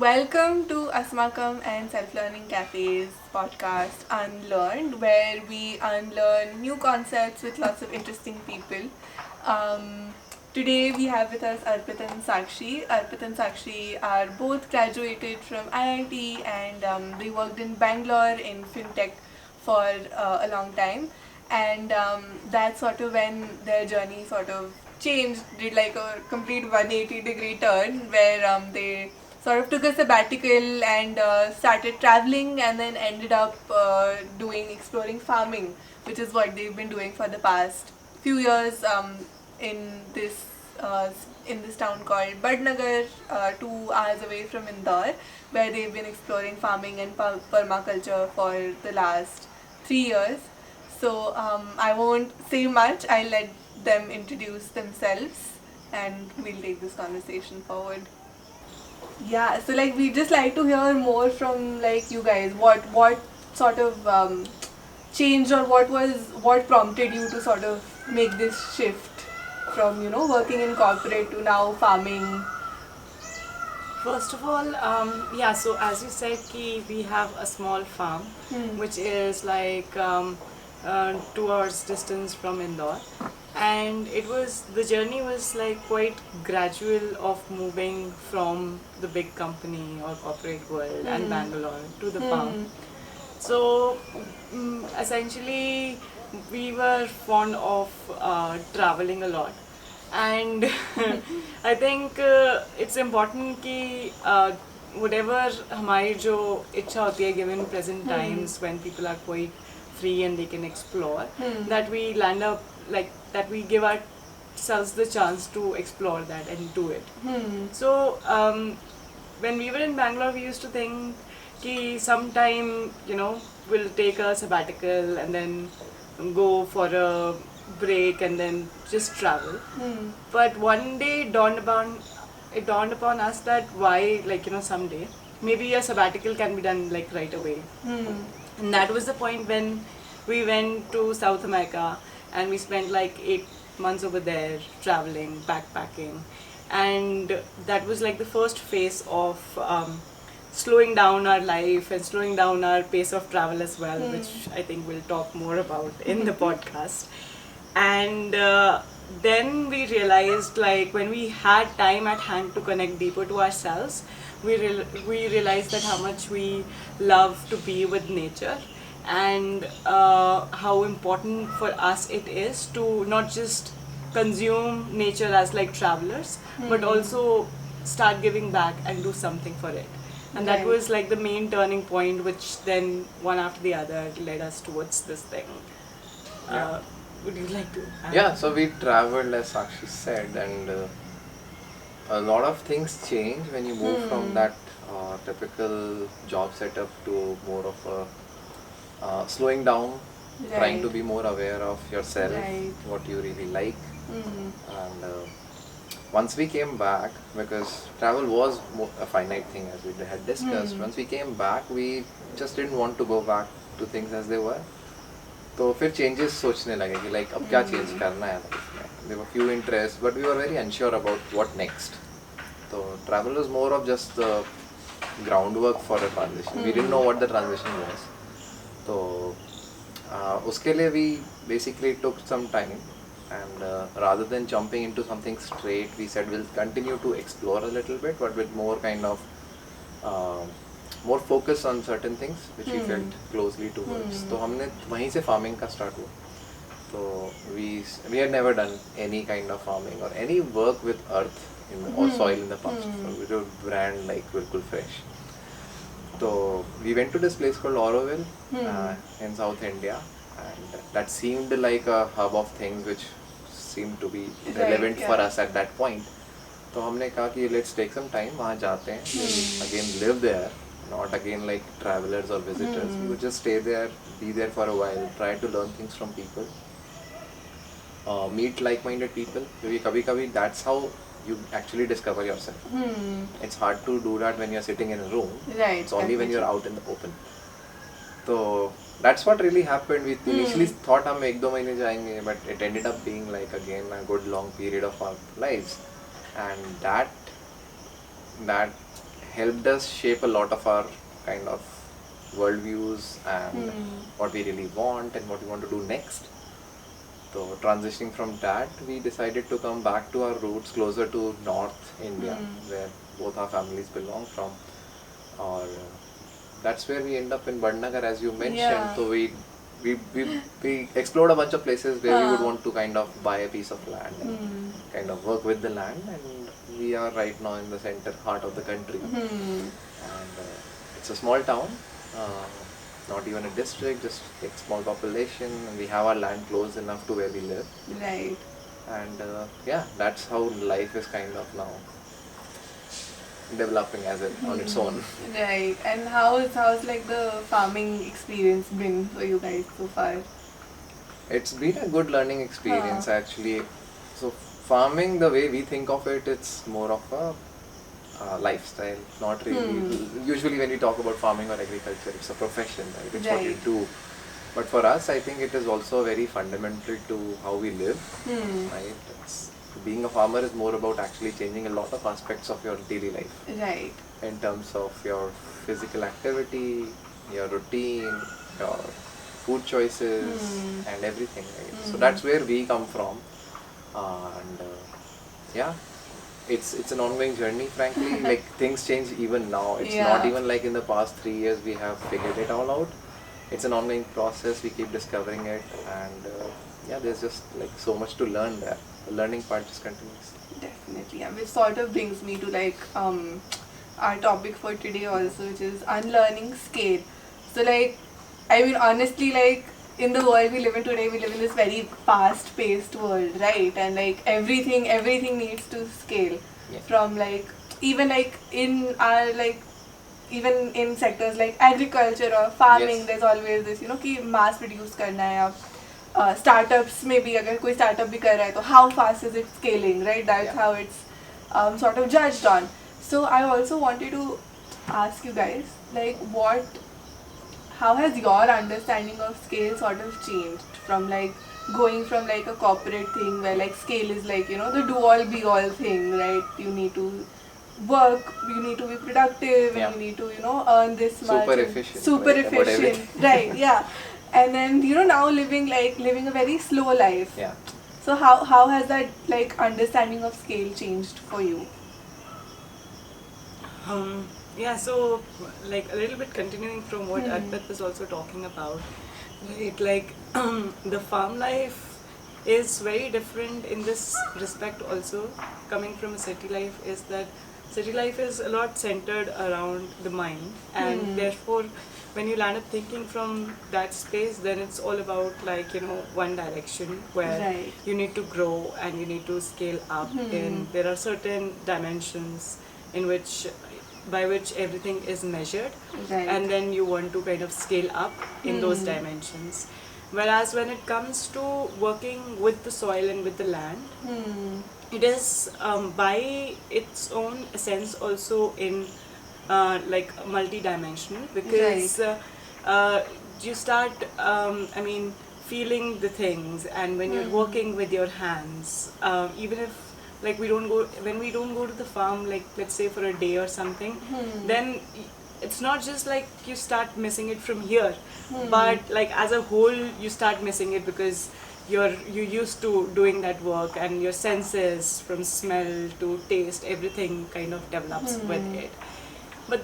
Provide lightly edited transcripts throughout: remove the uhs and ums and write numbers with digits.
Welcome to Asmakam and Self Learning Cafe's podcast Unlearned, where we unlearn new concepts with lots of interesting people. Um, Today we have with us Arpit and Sakshi. Arpit and Sakshi are both graduated from IIT and they worked in Bangalore in fintech for a long time. And that's sort of when their journey sort of changed, did like a complete 180-degree turn where they sort of took a sabbatical and started traveling and then ended up doing exploring farming, which is what they've been doing for the past few years in this uh, in this town called Badnagar, 2 hours away from Indore, where they've been exploring farming and permaculture for the last 3 years. So I won't say much. I'll let them introduce themselves, and we'll take this conversation forward. Yeah, so like we just like to hear more from like you guys. What sort of changed, or what prompted you to sort of make this shift from working in corporate to now farming. First of all, yeah, so as you said, we have a small farm Hmm. which is like 2 hours distance from Indore. And the journey was like quite gradual of moving from the big company or corporate world and Hmm. Bangalore to the farm. Hmm. So essentially, we were fond of traveling a lot, and I think it's important कि whatever हमारी जो इच्छा होती है given present times when people are quite free and they can explore, that we land up like that we give ourselves the chance to explore that and do it. So when we were in Bangalore, we used to think कि sometime we'll take a sabbatical and then go for a break and then just travel. But one day it dawned upon us that why someday maybe a sabbatical can be done like right away. And that was the point when we went to South America and we spent like 8 months over there traveling, backpacking, and that was like the first phase of slowing down our life and slowing down our pace of travel as well, which I think we'll talk more about in the podcast. And then we realized, like, when we had time at hand to connect deeper to ourselves, we realized that how much we love to be with nature, and how important for us it is to not just consume nature as like travelers, but also start giving back and do something for it. And that Right. was like the main turning point, which then one after the other led us towards this thing. Yeah. Would you like to add? Yeah, so we traveled as Sakshi said, and a lot of things change when you move from that typical job setup to more of a slowing down, trying to Right. be more aware of yourself, Right. what you really like. Hmm. And once we came back, because travel was a finite thing as we had discussed, once we came back, we just didn't want to go back to things as they were. तो फिर changes सोचने लगे कि like अब क्या change करना है life में. There were few interest but we were very unsure about what next. तो travel was more of just the ground work for a transition. We didn't know what the transition was. तो उसके लिए we basically took some time, and rather than jumping into something straight, we said we'll continue to explore a little bit, but with more kind of more focus on certain things which we felt closely towards. तो हमने वहीं से farming का start हुआ. So we had never done any kind of farming or any work with earth or soil in the past. So we did brand like Bilkul Fresh. So we went to this place called Auroville in South India, and that seemed like a hub of things which seemed to be relevant for us at that point. तो हमने कहा कि let's take some time, वहाँ जाते हैं, again live there, not again like travelers or visitors. We would just stay there, be there for a while, try to learn things from people, meet like-minded people. क्योंकि कभी-कभी that's how you actually discover yourself. It's hard to do that when you're sitting in a room. Right. It's only when you're out in the open. So that's what really happened. We initially thought हम 1-2 महीने जाएंगे, but it ended up being like again a good long period of our lives, and that helped us shape a lot of our kind of worldviews and what we really want and what we want to do next. So transitioning from that, we decided to come back to our roots closer to North India, where both our families belong from. Or that's where we end up in Badnagar, as you mentioned. Yeah. So we explored a bunch of places where we would want to kind of buy a piece of land and kind of work with the land, and we are right now in the center heart of the country. And it's a small town, not even a district, just like small population, and we have our land close enough to where we live. Right. And yeah, that's how life is kind of now developing as it on its own. Right. And how's like the farming experience been for you guys so far? It's been a good learning experience actually. So farming, the way we think of it, it's more of a lifestyle, not really. Usually when we talk about farming or agriculture, it's a profession, right? It's what you Right. do. But for us, I think it is also very fundamental to how we live, right? Being a farmer is more about actually changing a lot of aspects of your daily life Right. in terms of your physical activity, your routine, your food choices, and everything, right? So that's where we come from, and yeah, it's an ongoing journey, frankly. Like things change even now. It's not Yeah. even like in the past 3 years we have figured it all out. It's an ongoing process. We keep discovering it, and yeah, there's just like so much to learn there. The learning part just continues. Definitely. Yeah. Which sort of brings me to like our topic for today also, which is unlearning scale. So like, I mean honestly, like in the world we live in today, we live in this very fast paced world, right? And like everything needs to scale. Yeah. From like even like in our like even in sectors like agriculture or farming, Yes. there's always this, कि mass produce करना है अब. Startups में भी अगर कोई startup भी कर रहा है तो how fast is it scaling, right? That's Yeah. how it's sort of judged on. So I also wanted to ask you guys, like how has your understanding of scale sort of changed from like going from like a corporate thing where like scale is like, the do all be all thing, right? You need to work, you need to be productive, Yeah. and you need to, earn this much. Super and efficient, super right, about efficient, everything. right? Yeah. And then now living a very slow life. Yeah. So how has that like understanding of scale changed for you? Yeah, so like a little bit continuing from what Arpit was also talking about, right? Like the farm life is very different in this respect also. Coming from a city life is that city life is a lot centered around the mind, and therefore when you land up thinking from that space, then it's all about like one direction where Right. you need to grow and you need to scale up, and there are certain dimensions in which by which everything is measured, Right. and then you want to kind of scale up in those dimensions. Whereas when it comes to working with the soil and with the land, it is by its own essence also in like multi-dimensional, because you start feeling the things, and when you're working with your hands, even if like when we don't go to the farm, like let's say for a day or something, then it's not just like you start missing it from here, but like as a whole you start missing it because you're used to doing that work, and your senses from smell to taste, everything kind of develops with it. But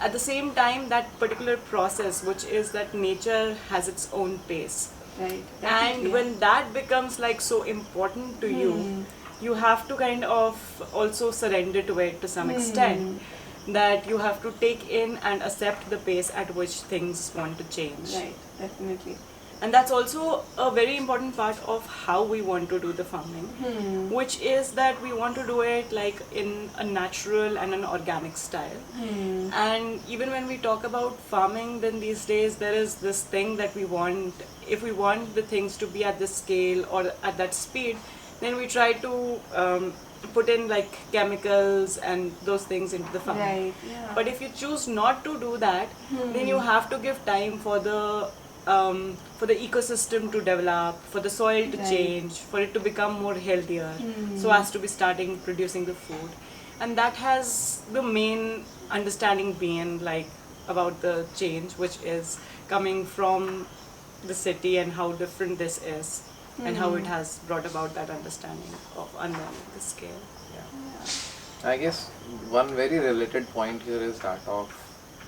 at the same time, that particular process, which is that nature has its own pace, Right. and when that becomes like so important to you, you have to kind of also surrender to it to some extent, that you have to take in and accept the pace at which things want to change. Right. Definitely. And that's also a very important part of how we want to do the farming, which is that we want to do it like in a natural and an organic style. And even when we talk about farming, then these days there is this thing that we want, if we want the things to be at this scale or at that speed, then we try to put in like chemicals and those things into the farm. Right. Yeah. But if you choose not to do that, then you have to give time for the ecosystem to develop, for the soil to Right. change, for it to become more healthier, so as to be starting producing the food. and that has the main understanding being like about the change which is coming from the city and how different this is and how it has brought about that understanding of unlearning the scale. Yeah. I guess one very related point here is that of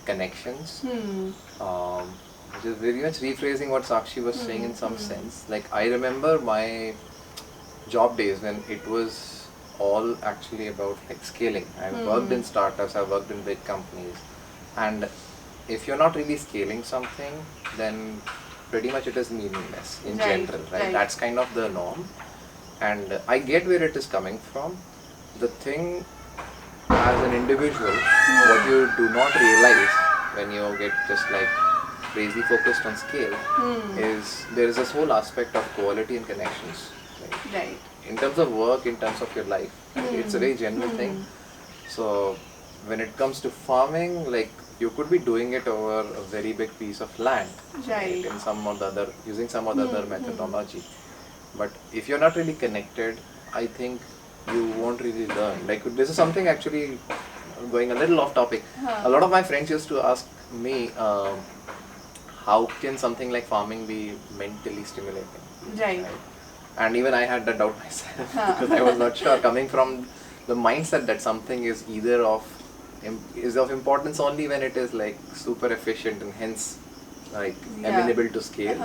connections, which is very much rephrasing what Sakshi was saying in some sense. Like I remember my job days when it was all actually about like scaling. I've worked in startups, I've worked in big companies, and if you're not really scaling something, then pretty much it is meaningless in general, right? That's kind of the norm, and I get where it is coming from. The thing as an individual, what you do not realize when you get just like crazy focused on scale is there is this whole aspect of quality and connections. Right. In terms of work, in terms of your life, it's a very general thing. So when it comes to farming, like you could be doing it over a very big piece of land, Right. in some or the other, using some or the other methodology. But if you're not really connected, I think you won't really learn. Like this is something actually going a little off topic. A lot of my friends used to ask me, how can something like farming be mentally stimulating? Right. And even I had that doubt myself because I was not sure. Coming from the mindset that something is either is of importance only when it is like super efficient and hence like amenable to scale.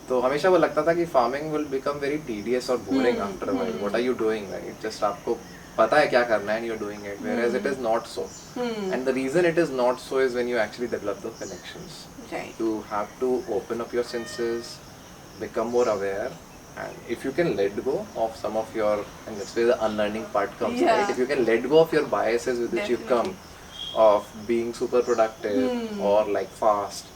तो हमेशा वो लगता था कि farming will become very tedious or boring after a while. What are you doing, right? Just आपको पता है क्या करना है and you're doing it. Whereas it is not so. And the reason it is not so is when you actually develop those connections. Right. You have to open up your senses, become more aware, and if you can let go of some of your, and that's where the unlearning part comes, right? If you can let go of your biases with which you've come, of being super productive or like fast,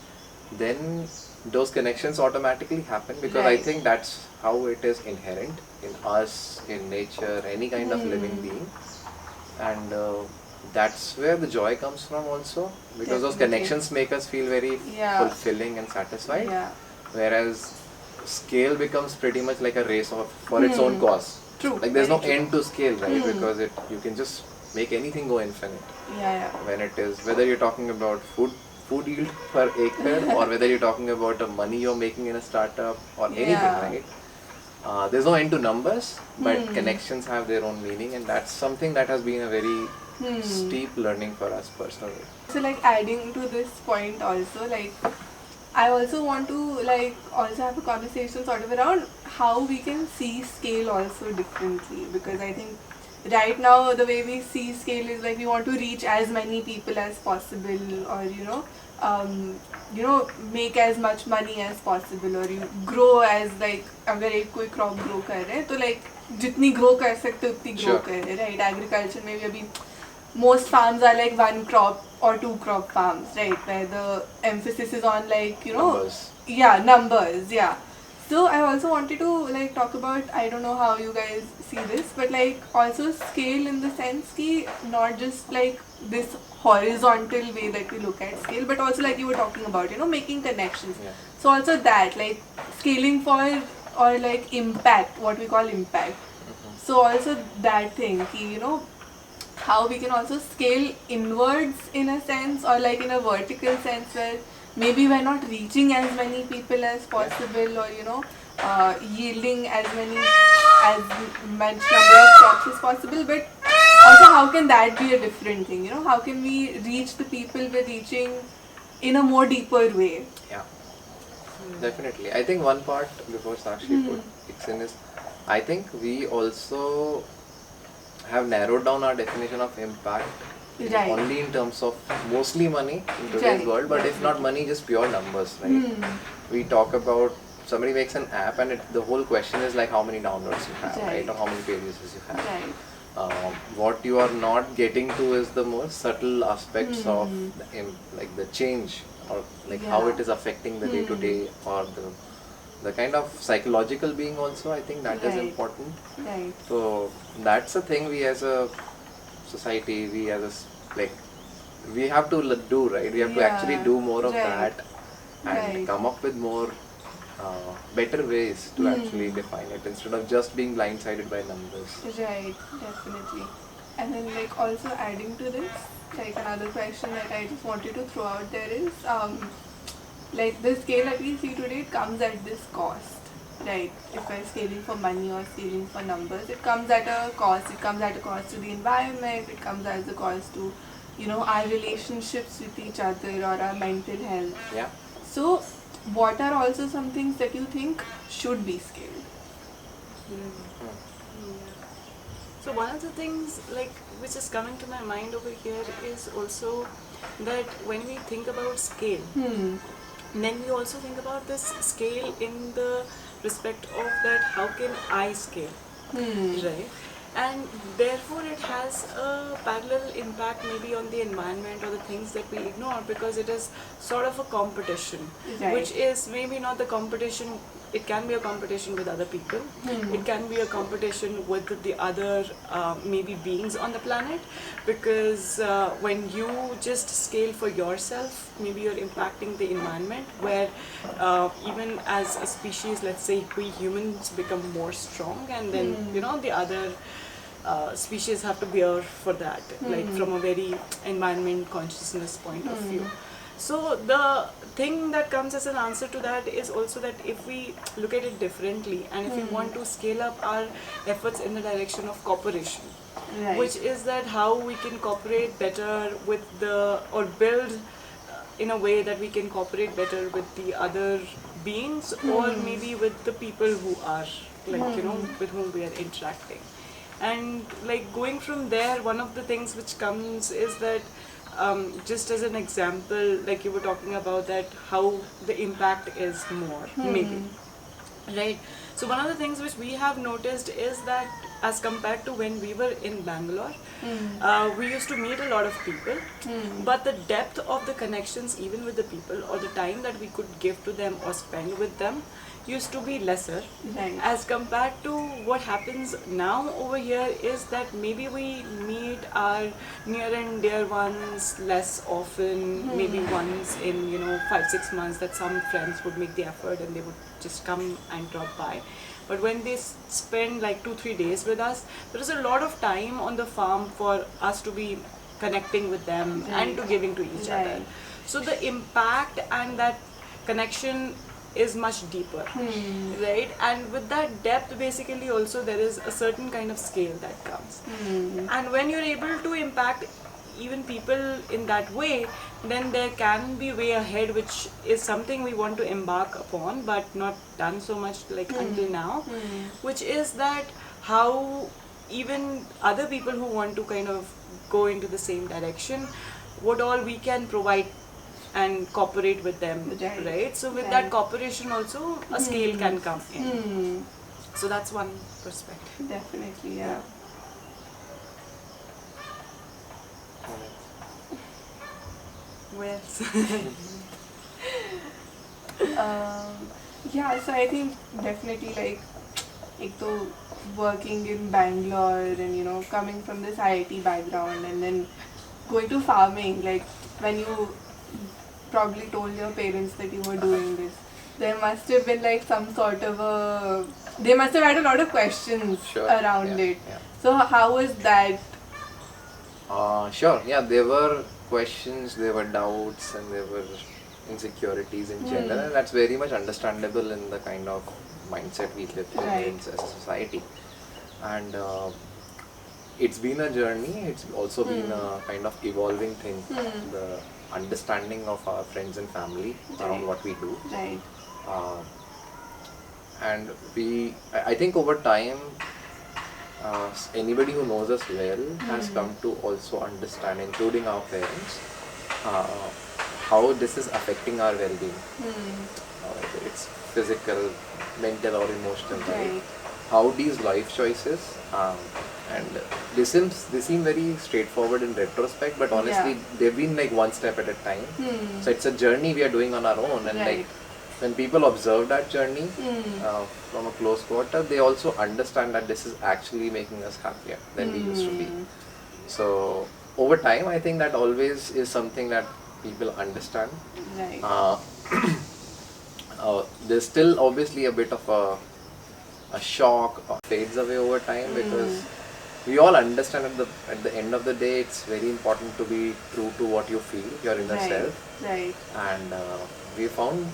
then those connections automatically happen because I think that's how it is inherent in us, in nature, any kind of living being, and that's where the joy comes from also, because those connections make us feel very fulfilling and satisfied, whereas scale becomes pretty much like a race for its own cause. True. Like there's no end to scale, right? Because you can just make anything go infinite. When it is, whether you're talking about food yield per acre or whether you're talking about the money you're making in a startup or anything, right? There's no end to numbers, but connections have their own meaning, and that's something that has been a very steep learning for us personally. So like adding to this point also, like I also want to like also have a conversation sort of around how we can see scale also differently, because I think right now the way we see scale is like we want to reach as many people as possible, or make as much money as possible, or you grow as like अगर एक कोई crop grow कर रहे हैं तो like जितनी grow कर सकते उतनी grow कर रहे हैं, right? Agriculture में भी अभी most farms are like one crop or two crop farms, right? Where the emphasis is on like Numbers. Numbers. So I also wanted to like talk about, I don't know how you guys see this, but like also scale in the sense ki not just like this horizontal way that we look at scale, but also like you were talking about, making connections. So also that like scaling for or like impact, what we call impact. So also that thing ki, how we can also scale inwards in a sense, or like in a vertical sense where maybe we're not reaching as many people as possible, or yielding as much number of crops as possible, but also how can that be a different thing, how can we reach the people we're reaching in a more deeper way? Definitely. I think one part before Sakshi kicks in is, I think we also have narrowed down our definition of impact only in terms of mostly money in today's world, but if not money, just pure numbers, right? We talk about somebody makes an app and the whole question is like how many downloads you have, right? Or how many pages you have. What you are not getting to is the more subtle aspects of the change, or like how it is affecting the day to day, or the kind of psychological being also. I think that is important. So that's a thing we as a society, we as a we have to do, right? We have to actually do more of that and come up with more better ways to actually define it instead of just being blindsided by numbers. Right, definitely. And then like also adding to this, like another question that I just wanted to throw out there is, like the scale that we see today, it comes at this cost, right? If we're scaling for money or scaling for numbers, it comes at a cost. It comes at a cost to the environment. It comes at a cost to, you know, our relationships with each other or our mental health. Yeah. So, what are also some things that you think should be scaled? So one of the things like which is coming to my mind over here is also that when we think about scale, then we also think about this scale in the respect of that how can I scale, right? And therefore it has a parallel impact maybe on the environment or the things that we ignore because it is sort of a competition, Right. which is maybe not the competition. It can be a competition with other people. It can be a competition with the other maybe beings on the planet, because when you just scale for yourself, maybe you're impacting the environment. Where even as a species, let's say we humans become more strong, and then you know the other species have to bear for that, like from a very environment consciousness point of view. So the thing that comes as an answer to that is also that if we look at it differently and if we want to scale up our efforts in the direction of cooperation, Right. which is that how we can cooperate better with the or build in a way that we can cooperate better with the other beings or maybe with the people who are like you know with whom we are interacting. And like going from there, one of the things which comes is that just as an example, like you were talking about that how the impact is more maybe, right? So one of the things which we have noticed is that as compared to when we were in Bangalore, we used to meet a lot of people, but the depth of the connections even with the people or the time that we could give to them or spend with them used to be lesser. Right. As compared to what happens now over here is that maybe we meet our near and dear ones less often, maybe once in 5-6 months that some friends would make the effort and they would just come and drop by. But when they spend like 2-3 days with us, there is a lot of time on the farm for us to be connecting with them and to giving to each other. Right. So the impact and that connection is much deeper, right? And with that depth basically also there is a certain kind of scale that comes. And when you're able to impact even people in that way, then there can be way ahead, which is something we want to embark upon but not done so much like until now, which is that how even other people who want to kind of go into the same direction, what all we can provide and cooperate with them, right? So with that cooperation also a scale can come in. So that's one perspective. Definitely, yeah. What else? Yeah, so I think definitely like working in Bangalore and coming from this IIT background and then going to farming, like when you probably told your parents that you were doing this, there must have been like some sort of they must have had a lot of questions around it. Yeah. So how was that? Sure, yeah, there were questions, there were doubts, and there were insecurities in general, and that's very much understandable in the kind of mindset we live in as a society. And it's been a journey, it's also been a kind of evolving thing, the understanding of our friends and family around what we do. Right. And I think over time, anybody who knows us well has come to also understand, including our parents, how this is affecting our well-being. Whether it's physical, mental or emotional, right? How these life choices, and they seem very straightforward in retrospect, but honestly they've been like one step at a time. So it's a journey we are doing on our own, and like when people observe that journey from a close quarter, they also understand that this is actually making us happier than we used to be. So over time, I think that always is something that people understand. Right. There's still obviously a bit of a shock fades away over time, because we all understand at the end of the day, it's very important to be true to what you feel, your inner Right. self. Right. And we found,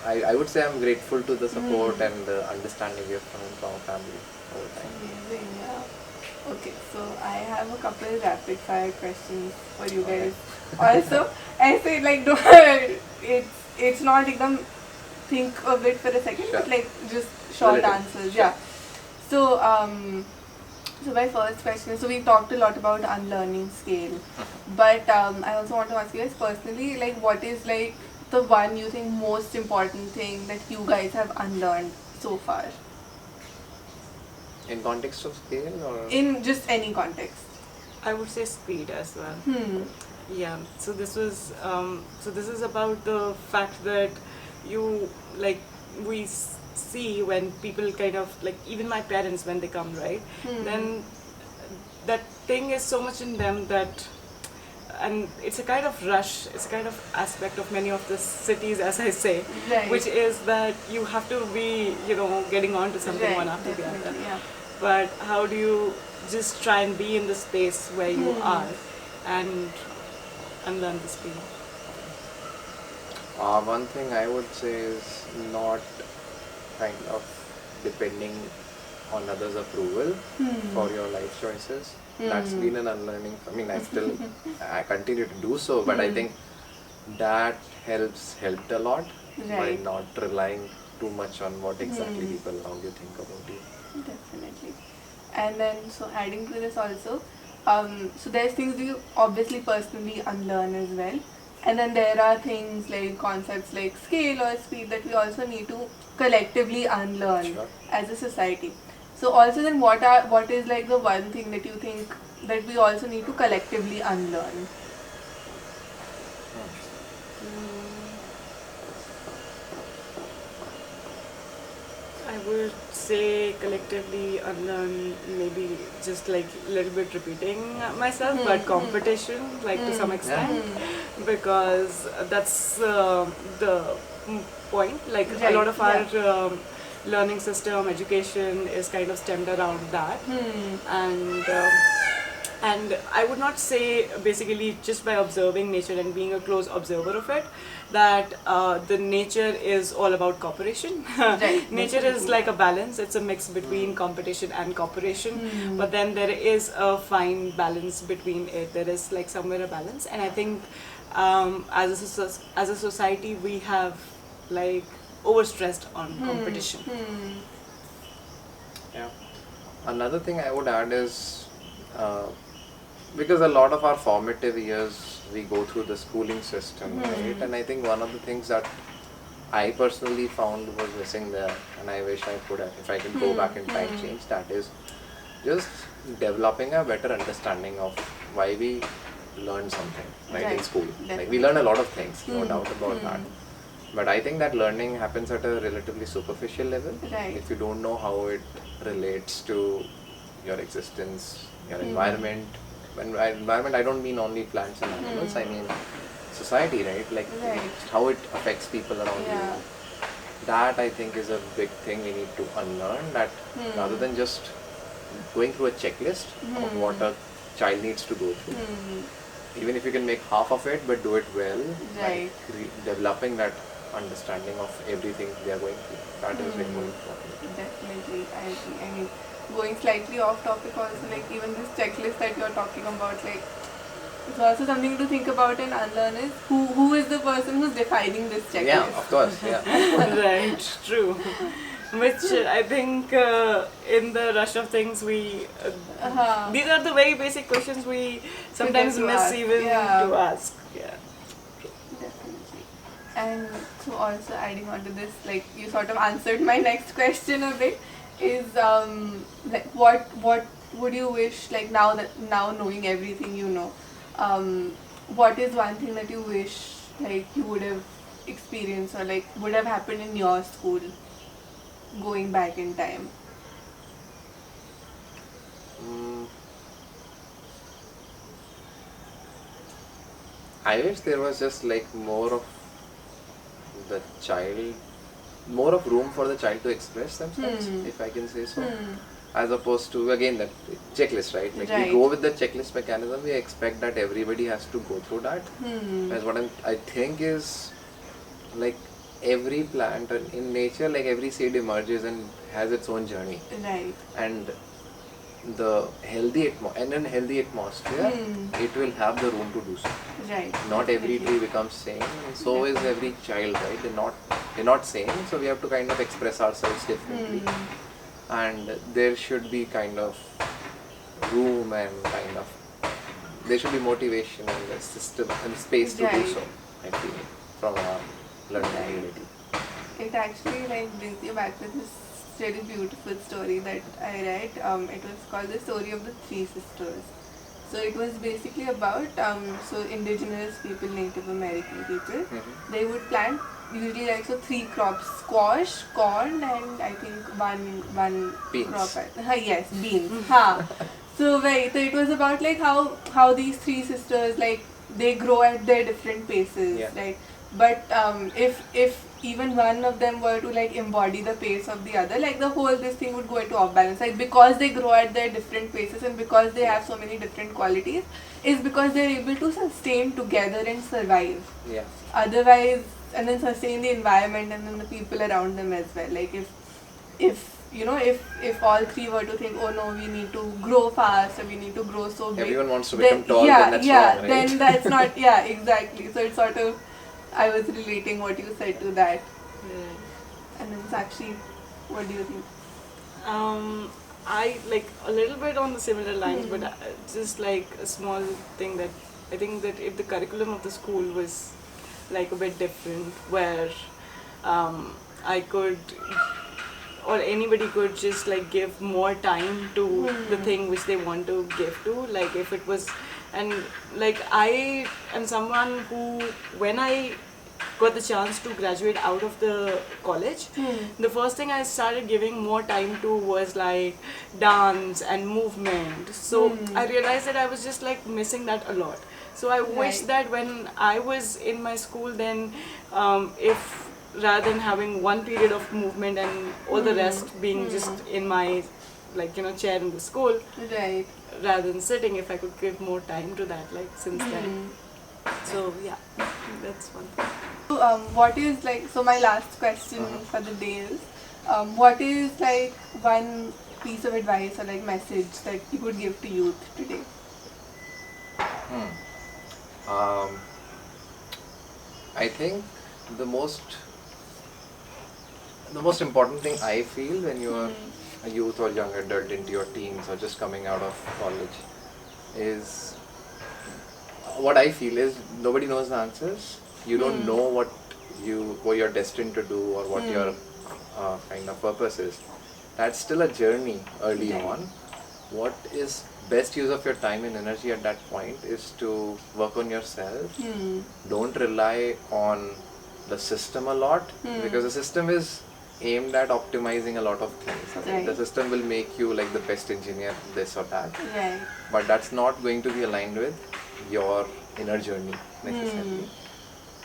I would say I'm grateful to the support and the understanding we have found from our family over time. Amazing, yeah. Okay, so I have a couple rapid fire questions for you guys. Also, I say like don't it's not ekdam think of it for a second, Sure. but like just short Relative. answers. Sure. Yeah. So so my first question is, so we talked a lot about unlearning scale, but I also want to ask you guys personally, like what is like the one you think most important thing that you guys have unlearned so far? In context of scale or? In just any context. I would say speed as well. Yeah. So this is about the fact that you like we see when people kind of like even my parents when they come, right, then that thing is so much in them that, and it's a kind of rush, it's a kind of aspect of many of the cities, as I say, Right. which is that you have to be, getting on to something Right, one after the definitely, other. yeah. But how do you just try and be in the space where you are and learn the speed? One thing I would say is not kind of depending on others' approval for your life choices. That's been an unlearning. I mean, I continue to do so, but I think that helped a lot by Right. not relying too much on what exactly people around you think about you. Definitely. And then, so adding to this also, so there's things you obviously personally unlearn as well. And then there are things like concepts like scale or speed that we also need to collectively unlearn Sure. as a society. So also then what is like the one thing that you think that we also need to collectively unlearn? I would say collectively unlearn, maybe just like a little bit repeating myself, but competition, like to some extent, because that's the point. Like a Right, lot of our learning system, education is kind of stemmed around that, and and I would not say basically just by observing nature and being a close observer of it that the nature is all about cooperation. Right, Nature is like a balance, it's a mix between competition and cooperation, but then there is a fine balance between it. There is like somewhere a balance, and I think as a society we have like overstressed on competition. Yeah. Another thing I would add is because a lot of our formative years we go through the schooling system, right? And I think one of the things that I personally found was missing there, and I wish I could have, if I could go back in time, change that, is just developing a better understanding of why we learn something, right, in Right. school. Like Definitely. we learn a lot of things, no doubt about that. But I think that learning happens at a relatively superficial level. Right. If you don't know how it relates to your existence, your environment. When by environment, I don't mean only plants and animals. I mean society, right? Like Right. how it affects people around Yeah. you. That I think is a big thing we need to unlearn. That rather than just going through a checklist of what a child needs to go through, even if you can make half of it, but do it well, Right. like developing that understanding of everything they are going through. That is very more important. Definitely, I agree. I mean, going slightly off topic also, like even this checklist that you're talking about, like it's also something to think about and unlearn is who is the person who's defining this checklist. Yeah, of course. Yeah. Right, true. Which I think in the rush of things we these are the very basic questions we sometimes to miss ask, even yeah. to ask. Yeah. Definitely. And so also adding on to this, like you sort of answered my next question a bit, is like what would you wish, like now knowing everything you know, what is one thing that you wish like you would have experienced or like would have happened in your school going back in time? Mm. I wish there was just like more of room for the child to express themselves, if I can say so. as opposed to again that checklist, right? Like we Right. go with the checklist mechanism, we expect that everybody has to go through that. As what I think is like every plant in nature, like every seed emerges and has its own journey, Right. and the in a healthy atmosphere, it will have the room to do so. Right. Not every Definitely. tree becomes same, and so is every child, right? They're not same, so we have to kind of express ourselves differently, and there should be kind of room and kind of there should be motivation and a system and space to do Right. so. I feel from our learning Right. ability. It actually like brings you back to this really beautiful story that I read. It was called The Story of the Three Sisters. So it was basically about so indigenous people, Native American people, they would plant usually like so 3 crops: squash, corn, and I think one Beans. crop. Yes, beans. Ha. So it was about like how these 3 sisters, like they grow at their different paces, Yeah. right? But if even one of them were to like embody the pace of the other, like the whole this thing would go into off balance. Like because they grow at their different paces and because they have so many different qualities, is because they're able to sustain together and survive. Yeah. Otherwise, and then sustain the environment and then the people around them as well. Like if you know if all 3 were to think, oh no, we need to grow fast or we need to grow so big, Everyone wants to then, become tall, yeah, then that's yeah, wrong, right? then that's not, yeah, exactly. So it's sort of, I was relating what you said to that, and it's actually, what do you think? I like a little bit on the similar lines, but just like a small thing that I think that if the curriculum of the school was like a bit different, where I could or anybody could just like give more time to the thing which they want to give to, like if it was, and like I am someone who, when I got the chance to graduate out of the college, the first thing I started giving more time to was like dance and movement. So I realized that I was just like missing that a lot. So I wish Right. that when I was in my school, then if rather than having one period of movement and all the rest being just in my like chair in the school, Right. rather than sitting, if I could give more time to that, like since then. So yeah, that's one thing. So, what is like, so my last question for the day is, what is like one piece of advice or like message that you would give to youth today? I think the most important thing I feel when you are a youth or young adult into your teens or just coming out of college is, what I feel is, nobody knows the answers. You don't know what you're destined to do or what your kind of purpose is. That's still a journey early Right. on. What is best use of your time and energy at that point is to work on yourself. Don't rely on the system a lot, because the system is aimed at optimizing a lot of things. Right. The system will make you like the best engineer, this or that, Right. but that's not going to be aligned with your inner journey necessarily.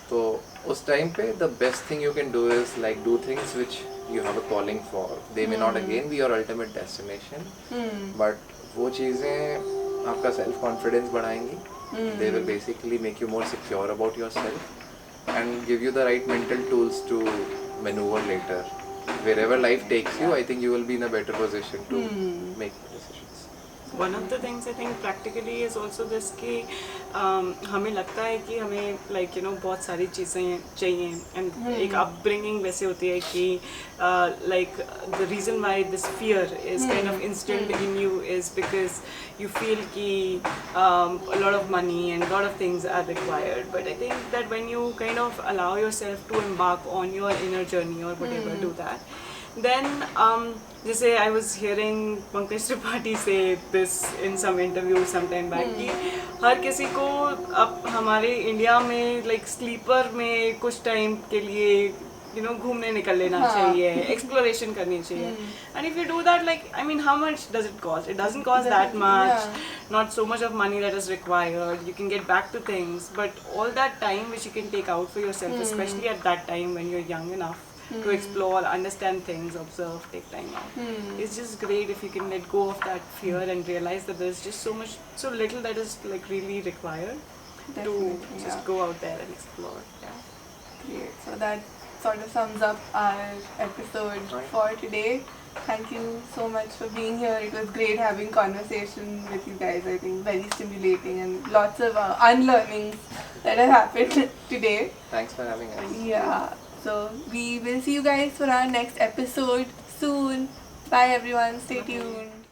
So उस time पे the best thing you can do is like do things which you have a calling for. They may not again be your ultimate destination, but वो चीज़ें आपका self confidence बढ़ाएंगी. They will basically make you more secure about yourself and give you the right mental tools to maneuver later. Wherever life takes you, I think you will be in a better position to make decisions. One of the things I think practically is also this कि हमें लगता है कि हमें like बहुत सारी चीज़ें चाहिए, and एक upbringing वैसे होती है कि like the reason why this fear is kind of instilled in you is because you feel कि a lot of money and a lot of things are required. But I think that when you kind of allow yourself to embark on your inner journey or whatever, do that, then जैसे I was hearing Pankaj Tripathi say this in some interview sometime back कि हर किसी को अब हमारे India में like sleeper में कुछ time के लिए घूमने निकल लेना चाहिए, exploration करनी चाहिए. And if you do that, like I mean, how much does it cost? It doesn't cost that much. Not so much of money that is required. You can get back to things, but all that time which you can take out for yourself, especially at that time when you're young enough, to explore, understand things, observe, take time out. It's just great if you can let go of that fear and realize that there's just so little that is like really required Definitely, to just go out there and explore. Yeah. Great. So that sort of sums up our episode Right. for today. Thank you so much for being here. It was great having conversation with you guys. I think very stimulating and lots of unlearnings that have happened today. Thanks for having us. Yeah. So we will see you guys for our next episode soon. Bye everyone. Stay tuned.